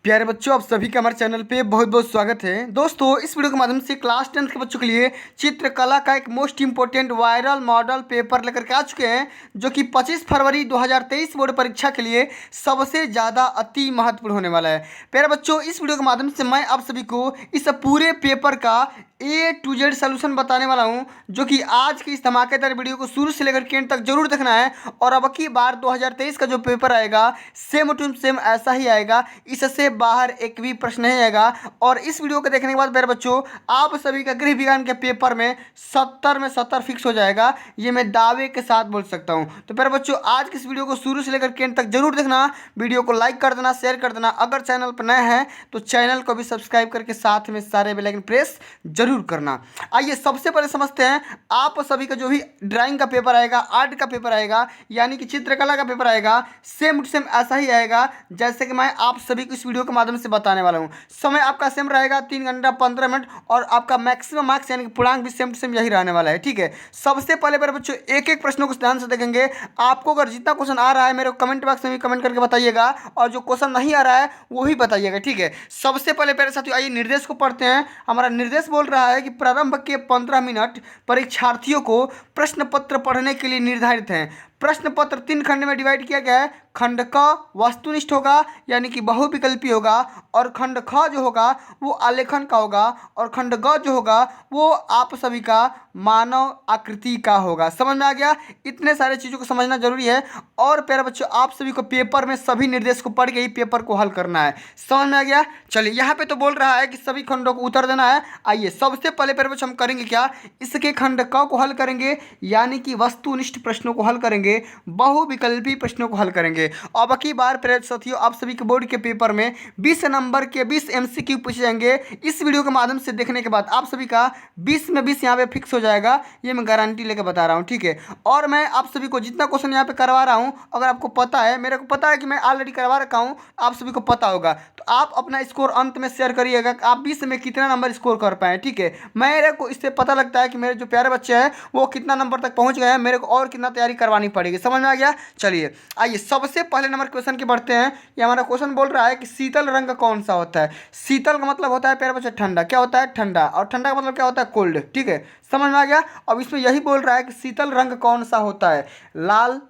प्यारे बच्चों, आप सभी का हमारे चैनल पे बहुत बहुत स्वागत है। दोस्तों, इस वीडियो के माध्यम से क्लास 10 के बच्चों के लिए चित्रकला का एक most important viral model paper लेकर के आ चुके हैं, जो कि 25 फरवरी 2023 बोर्ड परीक्षा के लिए सबसे ज़्यादा अति महत्वपूर्ण होने वाला है। प्यारे बच्चों, इस वीडियो के माध्यम से मैं आप सभी को इस पूरे पेपर का A to Z सोल्यूशन बताने वाला हूं, जो कि आज की इस धमाकेदार वीडियो को शुरू से लेकर एंड तक जरूर देखना है। और अब की बार 2023 का जो पेपर आएगा सेम टू सेम ऐसा ही आएगा, इससे बाहर एक भी प्रश्न नहीं आएगा। और इस वीडियो को देखने के बाद मेरे बच्चों, आप सभी का गृह विज्ञान के पेपर में 70 में 70 फिक्स हो जाएगा, ये मैं दावे के साथ बोल सकता हूँ। तो मेरे बच्चों, आज की इस वीडियो को शुरू से लेकर एंड तक जरूर देखना। वीडियो को लाइक कर देना, शेयर कर देना। अगर चैनल पर नए हैं तो चैनल को भी सब्सक्राइब करके साथ में सारे बेल आइकन प्रेस जरूर करना। आइए सबसे पहले समझते हैं, आप सभी का जो भी ड्राइंग का पेपर आएगा, आर्ट का पेपर आएगा, यानी कि चित्रकला का पेपर आएगा, सेम टू सेम ऐसा ही आएगा जैसे कि मैं आप सभी को इस वीडियो के माध्यम से बताने वाला हूं। समय आपका सेम रहेगा 3 घंटा 15 मिनट, और आपका मैक्सिमम मार्क्स यानी कि पूर्णांक भी सेम टू सेम यही रहने वाला है। ठीक है, सबसे पहले मेरे बच्चों एक एक प्रश्नों को ध्यान से देखेंगे। आपको अगर जितना क्वेश्चन आ रहा है मेरे को कमेंट बॉक्स में भी कमेंट करके बताइएगा, और जो क्वेश्चन नहीं आ रहा है वो भी बताइएगा। ठीक है, सबसे पहले मेरे साथियों आइए निर्देश को पढ़ते हैं। हमारा निर्देश बोल रहा है कि प्रारंभ के 15 मिनट परीक्षार्थियों को प्रश्न पत्र पढ़ने के लिए निर्धारित हैं। प्रश्न पत्र 3 खंड में डिवाइड किया गया है। खंड क वस्तुनिष्ठ होगा, यानी कि बहुविकल्पी होगा, और खंड ख जो होगा वो आलेखन का होगा, और खंड ग जो होगा वो आप सभी का मानव आकृति का होगा। समझ में आ गया? इतने सारे चीज़ों को समझना जरूरी है। और प्यारे बच्चों, आप सभी को पेपर में सभी निर्देश को पढ़ के ही पेपर को हल करना है। समझ में आ गया? चलिए, यहाँ पे तो बोल रहा है कि सभी खंडों को उत्तर देना है। आइए सबसे पहले प्यारे बच्चों हम करेंगे क्या, इसके खंड क को हल करेंगे, यानी कि वस्तुनिष्ठ प्रश्नों को हल करेंगे, बहुविकल्पी प्रश्नों को हल करेंगे। अब की बार प्यारे साथियों, आप सभी के बोर्ड के पेपर में 20 नंबर के 20 MCQ पूछे जाएंगे। इस वीडियो के माध्यम से देखने के बाद आप सभी का 20 में 20 यहाँ पे फिक्स हो जाएगा, ये मैं गारंटी लेकर बता रहा हूँ। ठीक है, और मैं आप सभी को जितना क्वेश्चन यहाँ पे करवा रहा हूँ, अगर आपको पता है, मेरे को पता है कि मैं ऑलरेडी करवा रखा हूँ, आप सभी को पता होगा, तो आप अपना स्कोर अंत में शेयर करिएगा कि आप 20 में कितना नंबर स्कोर कर पाए। ठीक है, मेरे को इससे पता लगता है कि मेरे जो प्यारे बच्चे हैं वो कितना नंबर तक पहुँच गए हैं, मेरे को और कितना तैयारी करवानी पड़ेगी। समझ में आ गया? चलिए आइए सबसे पहले नंबर क्वेश्चन की बढ़ते हैं। ये हमारा क्वेश्चन बोल रहा है कि शीतल रंग कौन सा होता है। शीतल का मतलब होता है प्यारे बच्चे ठंडा। क्या होता है? ठंडा। और ठंडा का मतलब क्या होता है? कोल्ड। ठीक है, समझ में आ गया? अब इसमें यही बोल रहा है कि शीतल रंग कौन सा होता है, लाल,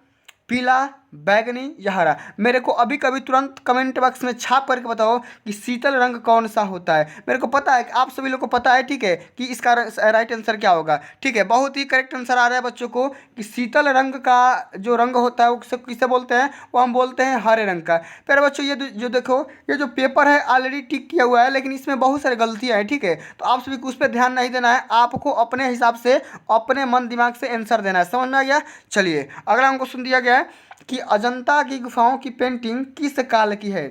पीला, बैगनी या हरा। मेरे को अभी कभी तुरंत कमेंट बॉक्स में छाप करके बताओ कि शीतल रंग कौन सा होता है। मेरे को पता है कि आप सभी लोग को पता है, ठीक है, कि इसका राइट आंसर क्या होगा। ठीक है, बहुत ही करेक्ट आंसर आ रहा है बच्चों को कि शीतल रंग का जो रंग होता है वो किसे बोलते हैं, वो हम बोलते हैं हरे रंग का। फिर बच्चों ये जो देखो, ये जो पेपर है ऑलरेडी टिक किया हुआ है, लेकिन इसमें बहुत सारी गलतियाँ हैं। ठीक है, तो आप सभी को उस पर ध्यान नहीं देना है, आपको अपने हिसाब से अपने मन दिमाग से आंसर देना है। समझ में आ गया? चलिए अगला हमको सुन दिया गया है कि अजंता की गुफाओं की पेंटिंग किस काल की है।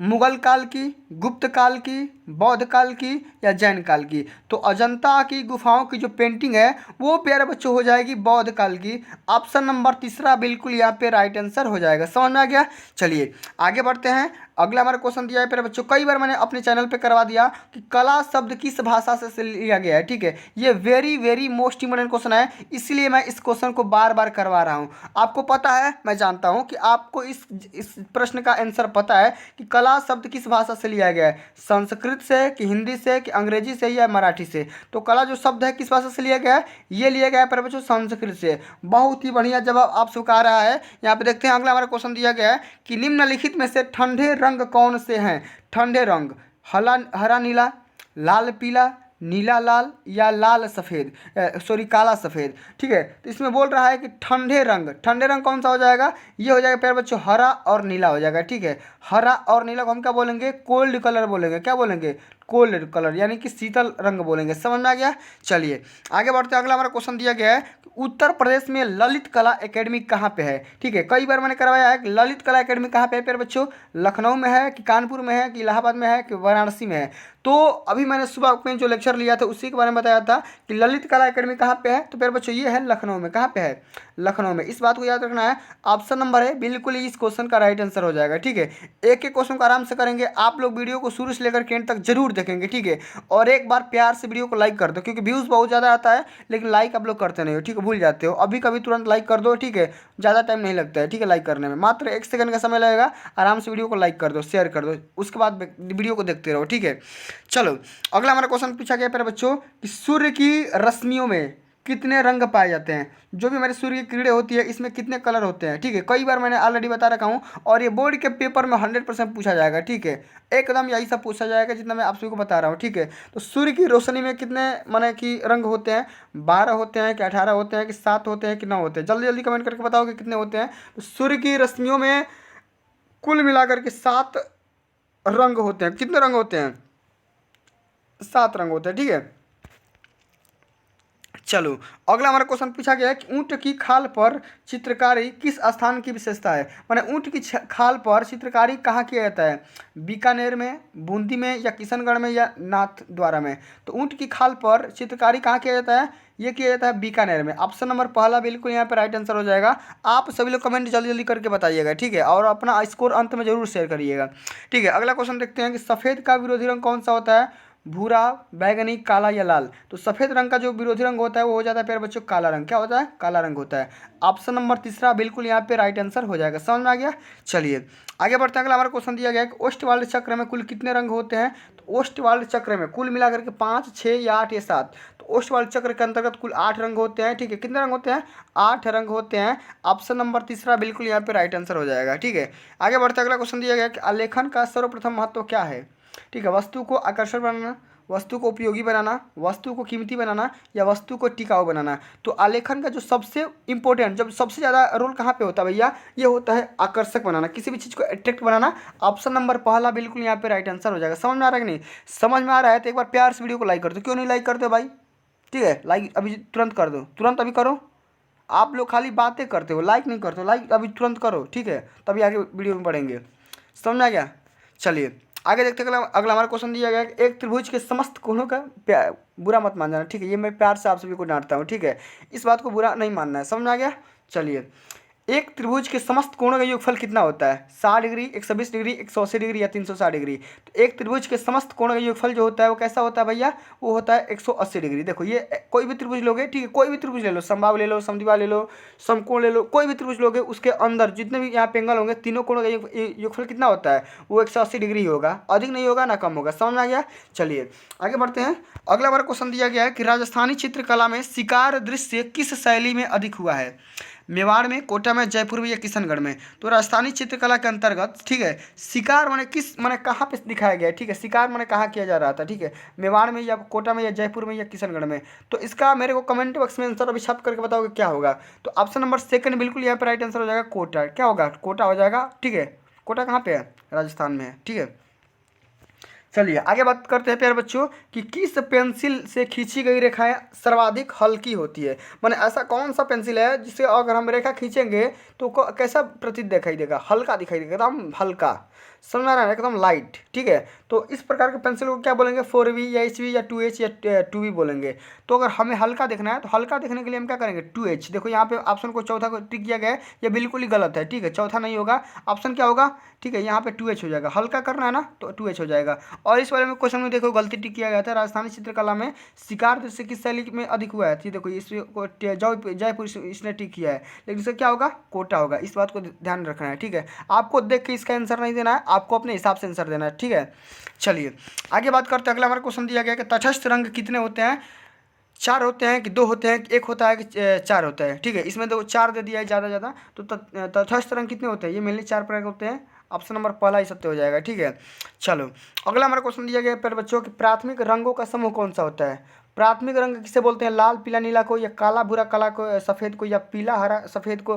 मुगल काल की, गुप्त काल की, बौद्ध काल की या जैन काल की। तो अजंता की गुफाओं की जो पेंटिंग है वो प्यारे बच्चों हो जाएगी बौद्ध काल की। ऑप्शन नंबर तीसरा बिल्कुल यहाँ पे राइट आंसर हो जाएगा। समझ में आ गया? चलिए आगे बढ़ते हैं। अगला हमारा क्वेश्चन दिया है प्यारे बच्चों, कई बार मैंने अपने चैनल पे करवा दिया कि कला शब्द किस भाषा से लिया गया है। ठीक है, ये very very most important question है, इसलिए मैं इस क्वेश्चन को बार बार करवा रहा हूँ। आपको पता है, मैं जानता हूँ कि आपको इस प्रश्न का आंसर पता है कि कला शब्द किस भाषा से लिया गया है, संस्कृत से कि हिंदी से कि अंग्रेजी से या मराठी से। तो कला जो शब्द है किस भाषा से लिया गया है, ये लिया गया है प्यारे बच्चों संस्कृत से। बहुत ही बढ़िया जवाब आप सबका आ रहा है। यहाँ पे देखते हैं, अगला हमारा क्वेश्चन दिया गया है कि निम्नलिखित में से ठंडे रंग कौन से हैं। ठंडे रंग हरा नीला, लाल पीला, नीला लाल या लाल सफ़ेद, सॉरी काला सफ़ेद। ठीक है, तो इसमें बोल रहा है कि ठंडे रंग कौन सा हो जाएगा, ये हो जाएगा प्यारे बच्चों हरा और नीला हो जाएगा। ठीक है, हरा और नीला को हम क्या बोलेंगे, कोल्ड कलर बोलेंगे। क्या बोलेंगे? कोल्ड कलर, यानी कि शीतल रंग बोलेंगे। समझ में आ गया? चलिए आगे बढ़ते हैं। अगला हमारा क्वेश्चन दिया गया है, उत्तर प्रदेश में ललित कला एकेडमी कहाँ पे है। ठीक है, कई बार मैंने करवाया है कि ललित कला एकेडमी कहाँ पे है प्यारे बच्चों, लखनऊ में है कि कानपुर में है कि इलाहाबाद में है कि वाराणसी में है। तो अभी मैंने सुबह में जो लेक्चर लिया था उसी के बारे में बताया था कि ललित कला एकेडमी कहाँ पे है। तो प्यारे बच्चों ये है लखनऊ में। कहाँ पे है? लखनऊ में। इस बात को याद रखना है। ऑप्शन नंबर है बिल्कुल ही इस क्वेश्चन का राइट आंसर हो जाएगा। ठीक है, एक एक क्वेश्चन को आराम से करेंगे। आप लोग वीडियो को शुरू से लेकर एंड तक जरूर देखेंगे। ठीक है, और एक बार प्यार से वीडियो को लाइक कर दो, क्योंकि व्यूज़ बहुत ज़्यादा आता है लेकिन लाइक आप लोग करते नहीं हो। ठीक है, भूल जाते हो। अभी कभी तुरंत लाइक कर दो। ठीक है, ज़्यादा टाइम नहीं लगता है। ठीक है, लाइक करने में मात्र 1 सेकंड का समय लगेगा। आराम से वीडियो को लाइक कर दो, शेयर कर दो, उसके बाद वीडियो को देखते रहो। ठीक है, चलो अगला हमारा क्वेश्चन पूछा गया प्यारे बच्चों कि सूर्य की रश्मियों में कितने रंग पाए जाते हैं। जो भी हमारे सूर्य की किरणें होती है इसमें कितने कलर होते हैं। ठीक है, कई बार मैंने ऑलरेडी बता रखा हूँ और ये बोर्ड के पेपर में 100% पूछा जाएगा। ठीक है, एकदम यही सब पूछा जाएगा जितना मैं आप सभी को बता रहा हूँ। ठीक है, तो सूर्य की रोशनी में कितने माने कि रंग होते हैं। 12 होते हैं कि 18 होते हैं कि 7 होते हैं कि 9 होते हैं। जल्दी जल्दी कमेंट करके बताओ कि कितने होते हैं। तो सूर्य की रश्मियों में कुल मिलाकर के 7 रंग होते हैं। कितने रंग होते हैं? 7 रंग होते हैं। ठीक है, चलो अगला हमारा क्वेश्चन पूछा गया है कि ऊंट की खाल पर चित्रकारी किस स्थान की विशेषता है। माने ऊंट की खाल पर चित्रकारी कहाँ किया जाता है? बीकानेर में, बूंदी में, या किशनगढ़ में, या नाथद्वारा में। तो ऊंट की खाल पर चित्रकारी कहाँ किया जाता है? ये किया जाता है बीकानेर में। ऑप्शन नंबर पहला बिल्कुल यहाँ पे राइट आंसर हो जाएगा। आप सभी लोग कमेंट जल्दी जल्दी करके बताइएगा। ठीक है, और अपना स्कोर अंत में जरूर शेयर करिएगा। ठीक है, अगला क्वेश्चन देखते हैं कि सफ़ेद का विरोधी रंग कौन सा होता है? भूरा, बैगनी, काला या लाल। तो सफ़ेद रंग का जो विरोधी रंग होता है वो हो जाता है प्यारे बच्चों काला रंग। क्या होता है? काला रंग होता है। ऑप्शन नंबर तीसरा बिल्कुल यहाँ पे राइट आंसर हो जाएगा। समझ में आ गया? चलिए आगे बढ़ते हैं। अगला हमारा क्वेश्चन दिया गया है कि ओष्टवाल्ड चक्र में कुल कितने रंग होते हैं। तो ओष्टवाल्ड चक्र में कुल मिलाकर के 5, 6 या 8 या 7। तो ओष्टवाल्ड चक्र के अंतर्गत कुल 8 रंग होते हैं। ठीक है, कितने रंग होते हैं? 8 रंग होते हैं। ऑप्शन नंबर तीसरा बिल्कुल यहाँ पे राइट आंसर हो जाएगा। ठीक है, आगे बढ़ते हैं। अगला क्वेश्चन दिया गया है कि आलेखन का सर्वप्रथम महत्व क्या है। ठीक है, वस्तु को आकर्षक बनाना, वस्तु को उपयोगी बनाना, वस्तु को कीमती बनाना, या वस्तु को टिकाऊ बनाना। तो आलेखन का जो सबसे इंपॉर्टेंट, जब सबसे ज़्यादा रोल कहाँ पे होता है भैया? ये होता है आकर्षक बनाना, किसी भी चीज़ को अट्रैक्ट बनाना। ऑप्शन नंबर पहला बिल्कुल यहाँ पे राइट आंसर हो जाएगा। समझ में आ रहा है कि नहीं? समझ में आ रहा है तो एक बार प्यार से वीडियो को लाइक कर दो। क्यों नहीं लाइक करते हो भाई? ठीक है, लाइक अभी तुरंत कर दो, तुरंत अभी करो। आप लोग खाली बातें करते हो, लाइक नहीं करते हो। लाइक अभी तुरंत करो। ठीक है, तभी आगे वीडियो में बढ़ेंगे। समझ में आ गया? चलिए आगे देखते हैं। अगला हमारा क्वेश्चन दिया गया है कि एक त्रिभुज के समस्त कोणों का बुरा मत मान जाना। ठीक है, ये मैं प्यार से आप सभी को डांटता हूँ। ठीक है, इस बात को बुरा नहीं मानना है। समझ में आ गया? चलिए, एक त्रिभुज के समस्त कोणों का योगफल कितना होता है? 60 डिग्री, 120 डिग्री, 180 डिग्री, या 360 डिग्री। तो एक त्रिभुज के समस्त कोणों का योगफल जो होता है वो कैसा होता है भैया? वो होता है 180 डिग्री। देखो ये कोई भी त्रिभुज लोगे, ठीक है, कोई भी त्रिभुज ले लो, समबाहु ले लो, समद्विबाहु ले लो, समकोण ले लो, कोई भी त्रिभुज लोगे उसके अंदर जितने भी यहाँ पे एंगल होंगे तीनों कोणों का योगफल कितना होता है? वो 180 डिग्री होगा। अधिक नहीं होगा ना कम होगा। समझ में आ गया? चलिए आगे बढ़ते हैं। अगला हमारा क्वेश्चन दिया गया है कि राजस्थानी चित्रकला में शिकार दृश्य किस शैली में अधिक हुआ है? मेवाड़ में, कोटा में, जयपुर में, या किशनगढ़ में। तो राजस्थानी चित्रकला के अंतर्गत, ठीक है, शिकार माने किस माने कहाँ पे दिखाया गया है। ठीक है, शिकार माने कहाँ किया जा रहा था। ठीक है, मेवाड़ में, या कोटा में, या जयपुर में, या किशनगढ़ में। तो इसका मेरे को कमेंट बॉक्स में आंसर अभी छाप करके बताओगे क्या होगा। तो ऑप्शन नंबर सेकंड बिल्कुल यहाँ पे राइट आंसर हो जाएगा, कोटा। क्या होगा? कोटा हो जाएगा। ठीक है, कोटा कहाँ पे है? राजस्थान में है। ठीक है, चलिए आगे बात करते हैं प्यारे बच्चों कि किस पेंसिल से खींची गई रेखाएं सर्वाधिक हल्की होती है। माने ऐसा कौन सा पेंसिल है जिसे अगर हम रेखा खींचेंगे तो कैसा प्रतीत दिखाई देगा? हल्का दिखाई देगा, एकदम हल्का। समझ में आ रहा है? एकदम लाइट। ठीक है, तो इस प्रकार के पेंसिल को क्या बोलेंगे? 4B या HB या 2H या 2B बोलेंगे। तो अगर हमें हल्का देखना है तो हल्का देखने के लिए हम क्या करेंगे? 2H। देखो यहाँ पे ऑप्शन को चौथा को टिक किया गया है, ये बिल्कुल ही गलत है। ठीक है, चौथा नहीं होगा, ऑप्शन क्या होगा? ठीक है, यहाँ पे 2H हो जाएगा। हल्का करना है ना तो 2H हो जाएगा। और इस वाले में क्वेश्चन में देखो गलती टिक किया गया था, राजस्थानी चित्रकला में शिकार दृश्य किस शैली में अधिक हुआ है। ये देखो इसको जयपुर इसने टिक किया है, लेकिन इसका क्या होगा? कोटा होगा। इस बात को ध्यान रखना है। ठीक है, आपको देख के इसका आंसर नहीं देना है, आपको अपने हिसाब से आंसर देना है। ठीक है, चलिए आगे बात करते हैं। अगला हमारा क्वेश्चन दिया गया कि तटस्थ रंग कितने होते हैं? 4 होते हैं कि 2 होते हैं कि 1 होता है कि 4 होता है? ठीक है, इसमें तो 4 दे दिया है ज़्यादा। तो तटस्थ रंग कितने होते हैं? ये मेनली 4 प्रकार के होते हैं। ऑप्शन नंबर पहला ही सत्य हो जाएगा। ठीक है, चलो अगला हमारा क्वेश्चन दिया गया है बच्चों कि प्राथमिक रंगों का समूह कौन सा होता है? प्राथमिक रंग किसे बोलते हैं? लाल, पीला, नीला को, या काला, भूरा, काला को, सफ़ेद को, या पीला, हरा, सफ़ेद को,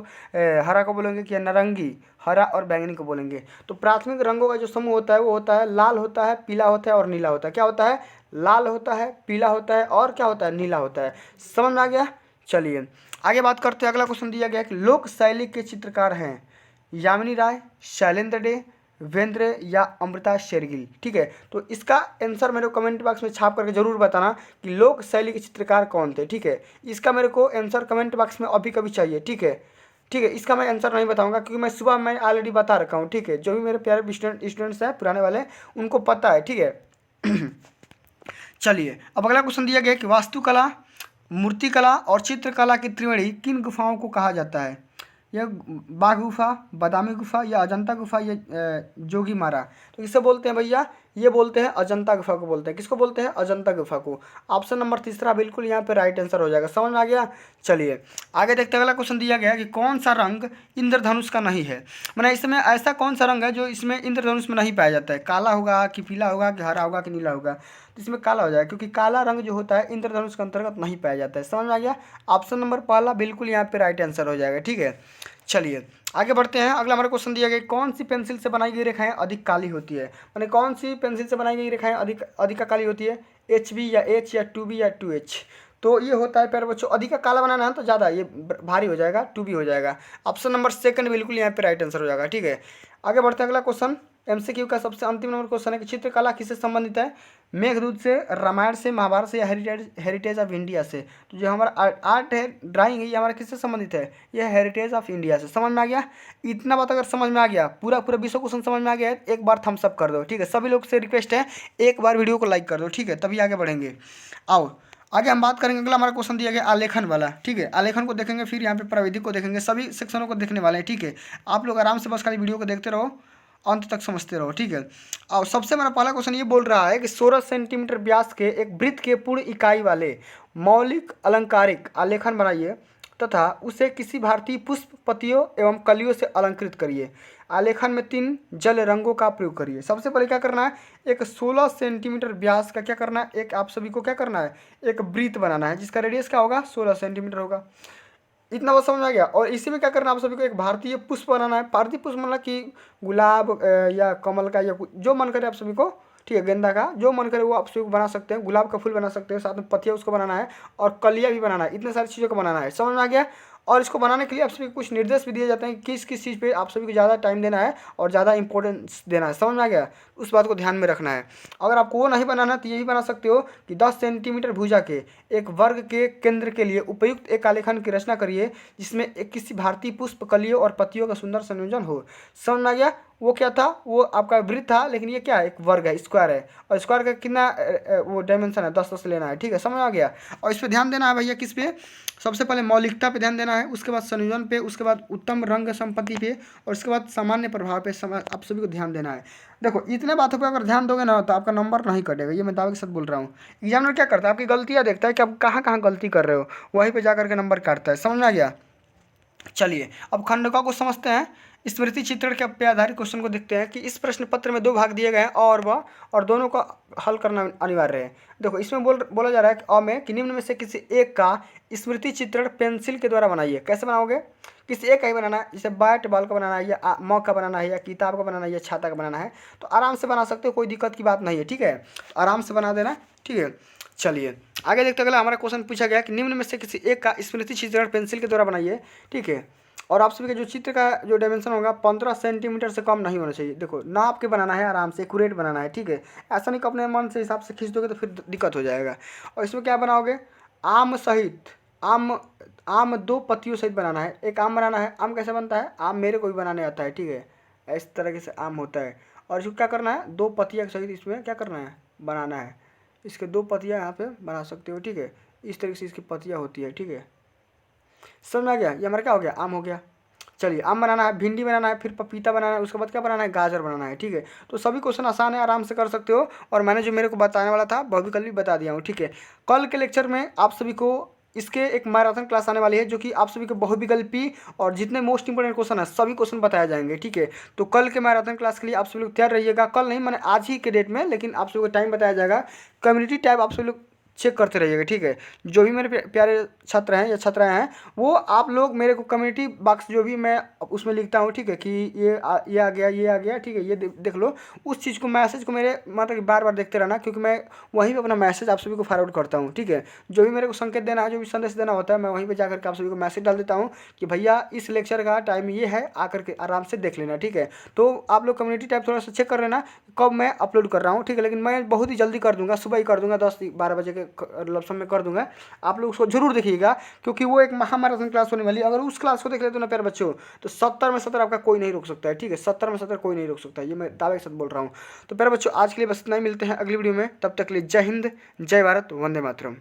हरा को बोलेंगे, कि या नारंगी, हरा और बैंगनी को बोलेंगे। तो प्राथमिक रंगों का जो समूह होता है वो होता है लाल होता है, पीला होता है और नीला होता है। क्या होता है? लाल होता है, पीला होता है और क्या होता है? नीला होता है। समझ में आ गया? चलिए आगे बात करते हैं। अगला क्वेश्चन दिया गया है कि लोक शैली के चित्रकार हैं यामिनी राय, शैलेंद्र डे, वेंद्र या अमृता शेरगिल। ठीक है, तो इसका आंसर मेरे को कमेंट बॉक्स में छाप करके जरूर बताना कि लोक शैली के चित्रकार कौन थे। ठीक है, इसका मेरे को आंसर कमेंट बॉक्स में अभी कभी चाहिए। ठीक है, ठीक है, इसका मैं आंसर नहीं बताऊंगा क्योंकि मैं सुबह मैं ऑलरेडी बता रखा हूँ। ठीक है, जो भी मेरे प्यारे स्टूडेंट्स हैं पुराने वाले, उनको पता है। ठीक है चलिए, अब अगला क्वेश्चन दिया गया कि वास्तुकला, मूर्तिकला और चित्रकला की त्रिवेणी किन गुफाओं को कहा जाता है? यह बाघ गुफा, बादामी गुफा या अजंता गुफा या जोगी मारा। तो किसे बोलते हैं भैया? ये बोलते हैं अजंता गुफा को बोलते हैं। किसको बोलते हैं? अजंता गुफा को। ऑप्शन नंबर तीसरा बिल्कुल यहाँ पे राइट आंसर हो जाएगा। समझ में आ गया? चलिए आगे देखते हैं। अगला क्वेश्चन दिया गया कि कौन सा रंग इंद्रधनुष का नहीं है? मैंने इसमें ऐसा कौन सा रंग है जो इसमें इंद्रधनुष में नहीं पाया जाता है? काला होगा कि पीला होगा कि हरा होगा कि नीला होगा? तो इसमें काला हो जाएगा क्योंकि काला रंग जो होता है इंद्रधनुष के अंतर्गत नहीं पाया जाता है। समझ में आ गया? ऑप्शन नंबर पहला बिल्कुल यहाँ पे राइट आंसर हो जाएगा। ठीक है, चलिए आगे बढ़ते हैं। अगला हमारा क्वेश्चन दिया गया कौन सी पेंसिल से बनाई गई रेखाएं अधिक काली होती है? माने कौन सी पेंसिल से बनाई गई रेखाएं अधिक काली होती है? HB या H या 2B या 2H? तो ये होता है प्यारे बच्चों, अधिक का काला बनाना है तो ज़्यादा ये भारी हो जाएगा, 2B हो जाएगा। ऑप्शन नंबर सेकंड बिल्कुल यहाँ पे राइट आंसर हो जाएगा। ठीक है, आगे बढ़ते हैं। अगला क्वेश्चन MCQ का सबसे अंतिम नंबर क्वेश्चन है कि चित्रकला किससे संबंधित है? मेघदूत से, रामायण से, महाभारत से या हेरिटेज ऑफ इंडिया से? तो जो हमारा आर्ट है, ड्राइंग है, ये हमारा किससे संबंधित है? ये हेरिटेज ऑफ इंडिया से। समझ में आ गया? इतना बात अगर समझ में आ गया, पूरा 20 क्वेश्चन समझ में आ गया है, एक बार थम्स अप कर दो। ठीक है, सभी लोग से रिक्वेस्ट है एक बार वीडियो को लाइक कर दो। ठीक है, तभी आगे बढ़ेंगे। आओ आगे हम बात करेंगे। अगला हमारा क्वेश्चन दिया गया आलेखन वाला। ठीक है, आलेखन को देखेंगे, फिर यहाँ पे प्राविधिक को देखेंगे, सभी सेक्शनों को देखने वाले हैं। ठीक है, आप लोग आराम से बस खाली वीडियो को देखते रहो, अंत तक समझते रहो। ठीक है, और सबसे मेरा पहला क्वेश्चन ये बोल रहा है कि 16 सेंटीमीटर व्यास के एक वृत्त के पूर्ण इकाई वाले मौलिक अलंकारिक आलेखन बनाइए तथा उसे किसी भारतीय पुष्प, पत्तियों एवं कलियों से अलंकृत करिए। आलेखन में 3 जल रंगों का प्रयोग करिए। सबसे पहले क्या करना है? एक 16 सेंटीमीटर व्यास का क्या करना है? एक आप सभी को क्या करना है? एक वृत्त बनाना है जिसका रेडियस क्या होगा? 16 सेंटीमीटर होगा। इतना बात समझ में आ गया? और इसी में क्या करना है आप सभी को? एक भारतीय पुष्प बनाना है। भारतीय पुष्प मतलब कि गुलाब या कमल का या जो मन करे आप सभी को। ठीक है, गेंदा का जो मन करे वो आप सभी को बना सकते हैं। गुलाब का फूल बना सकते हैं, साथ में पत्तियाँ उसको बनाना है और कलियाँ भी बनाना है। इतने सारी चीज़ों को बनाना है। समझ में आ गया? और इसको बनाने के लिए आप सभी को कुछ निर्देश भी दिए जाते हैं किस किस चीज़ पे आप सभी को ज़्यादा टाइम देना है और ज़्यादा इंपॉर्टेंस देना है। समझ में आ गया? उस बात को ध्यान में रखना है। अगर आपको वो नहीं बनाना तो यही बना सकते हो कि 10 सेंटीमीटर भुजा के एक वर्ग के केंद्र के लिए उपयुक्त एक आलेखन की रचना करिए जिसमें एक किसी भारतीय पुष्प, कलियों और पत्तियों का सुंदर संयोजन हो। समझ में आ गया? वो क्या था? वो आपका वृत्त था, लेकिन ये क्या है? एक वर्ग है, स्क्वायर है। और स्क्वायर का कितना वो डायमेंशन है? 10 लेना है। ठीक है, समझ आ गया? और इस पर ध्यान देना है भैया। किस पे? सबसे पहले मौलिकता पे ध्यान देना है, उसके बाद संयोजन पे, उसके बाद उत्तम रंग संपत्ति पे और उसके बाद सामान्य प्रभाव पे आप सभी को ध्यान देना है। देखो इतने बातों पे अगर ध्यान दोगे ना तो आपका नंबर नहीं कटेगा, ये मैं दावे के साथ बोल रहा हूँ। एग्जामिनर क्या करता है? आपकी गलतियाँ देखता है कि आप कहाँ कहाँ गलती कर रहे हो, वहीं पर जा करके नंबर काटता है। समझ में आ गया? चलिए अब खंडकों को समझते हैं। स्मृति चित्रण के पे आधारित क्वेश्चन को देखते हैं कि इस प्रश्न पत्र में 2 भाग दिए गए हैं और दोनों को हल करना अनिवार्य है। देखो इसमें बोला जा रहा है कि अ में कि निम्न में से किसी एक का स्मृति चित्रण पेंसिल के द्वारा बनाइए। कैसे बनाओगे? किसी एक का ही बनाना है, जैसे बैट बॉल का बनाना है या मग का बनाना है या किताब का बनाना है या छाता का बनाना है, तो आराम से बना सकते हो, कोई दिक्कत की बात नहीं है। ठीक है, आराम से बना देना। ठीक है, चलिए आगे देखते हैं। अगला हमारा क्वेश्चन पूछा गया कि निम्न में से किसी एक का स्मृति चित्रण पेंसिल के द्वारा बनाइए। ठीक है, और आप सभी का जो चित्र का जो डायमेंशन होगा 15 सेंटीमीटर से कम नहीं होना चाहिए। देखो नाप के बनाना है, आराम से एक्यूरेट बनाना है। ठीक है, ऐसा नहीं कि अपने मन से हिसाब से खींच दोगे तो फिर दिक्कत हो जाएगा। और इसमें क्या बनाओगे? आम सहित आम 2 पत्तियों सहित बनाना है। एक आम बनाना है। आम कैसे बनता है? आम मेरे को भी बनाने आता है। ठीक है, इस तरीके से आम होता है। और इसको क्या करना है? 2 पत्तियाँ सहित इसमें क्या करना है? बनाना है। इसके 2 पत्तियाँ यहाँ पे बना सकते हो। ठीक है, इस तरीके से इसकी पत्तियाँ होती है। ठीक है, समझ में आ गया? ये हमारा क्या हो गया? आम हो गया। चलिए आम बनाना है, भिंडी बनाना है, फिर पपीता बनाना है, उसके बाद क्या बनाना है? गाजर बनाना है। ठीक है, तो सभी क्वेश्चन आसान है, आराम से कर सकते हो। और मैंने जो मेरे को बताने वाला था वह भी कल भी बता दिया हूँ। ठीक है, कल के लेक्चर में आप सभी को इसके एक मैराथन क्लास आने वाली है जो कि आप सभी को बहुविकल्पी और जितने मोस्ट इंपोर्टेंट क्वेश्चन है सभी क्वेश्चन बताए जाएंगे। ठीक है, तो कल के मैराथन क्लास के लिए आप सभी लोग तैयार रहिएगा। कल नहीं, मैंने आज ही के डेट में, लेकिन आप सभी को टाइम बताया जाएगा। कम्युनिटी टैब आप सभी लोग चेक करते रहिएगा, ठीक है। जो भी मेरे प्यारे छात्र हैं या छात्राएं हैं, वो आप लोग मेरे को कम्युनिटी बॉक्स जो भी मैं उसमें लिखता हूँ, ठीक है, कि ये आ गया, ये आ गया, ठीक है, ये देख लो, उस चीज़ को मैसेज को मेरे मतलब कि बार बार देखते रहना, क्योंकि मैं वहीं पे अपना मैसेज आप सभी को फॉरवर्ड करता हूँ, ठीक है। जो भी मेरे को संकेत देना है, जो भी संदेश देना होता है, मैं वहीं पर जाकर के आप सभी को मैसेज डाल देता हूँ कि भैया इस लेक्चर का टाइम ये है, आकर के आराम से देख लेना, ठीक है। तो आप लोग कम्युनिटी टैब थोड़ा सा चेक कर लेना कब मैं अपलोड कर रहा हूँ, ठीक है। लेकिन मैं बहुत ही जल्दी कर दूंगा, सुबह ही कर दूंगा, 10-12 बजे के लमसम में कर दूंगा। आप लोग उसको जरूर देखिएगा, क्योंकि वो एक महामाराथन क्लास होने वाली है। अगर उस क्लास को देख लेते हो ना प्यारे बच्चों, तो 70 में 70 आपका कोई नहीं रोक सकता है, ठीक है। 70 में 70 कोई नहीं रोक सकता है, ये मैं दावे के साथ बोल रहा हूँ। तो प्यारे बच्चों, आज के लिए बस इतना ही, मिलते हैं अगली वीडियो में। तब तक के लिए जय हिंद, जय भारत, वंदे मातरम।